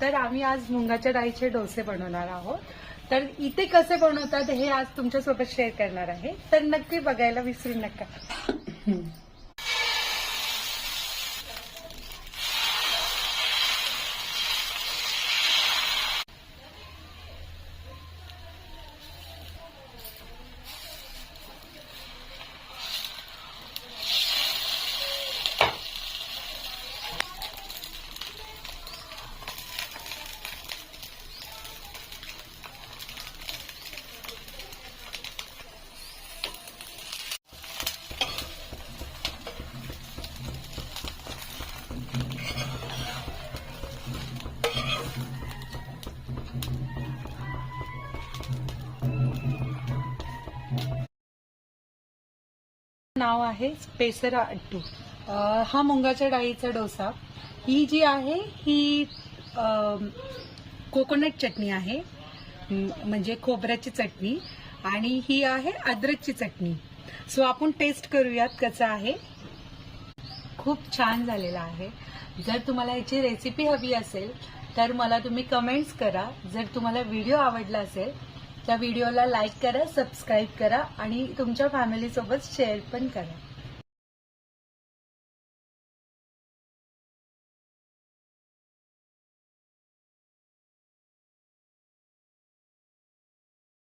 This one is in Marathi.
तर आम्ही आज मुंगाच्या डाळीचे डोसे बनवणार आहोत। तर इथे कसे बनवतात हे आज तुमच्यासोबत शेअर करणार आहे, तर नक्की बघायला विसरू नका। नाव आहे स्पेसर अट्टू। हा मुंगाच्या डाळीचा डोसा। ही जी आहे ही कोकोनट चटणी आहे, म्हणजे खोबऱ्याची चटणी, आणि ही आहे अद्रकची चटणी। सो आपण टेस्ट करूयात कसं आहे। खूप छान झालेला आहे। जर तुम्हाला याची रेसिपी हवी असेल तर मला तुम्ही कमेंट्स करा। जर तुम्हाला व्हिडिओ आवडला असेल त्या व्हिडिओला लाईक करा, सबस्क्राईब करा आणि तुमच्या फॅमिली सोबत शेअर पण करा।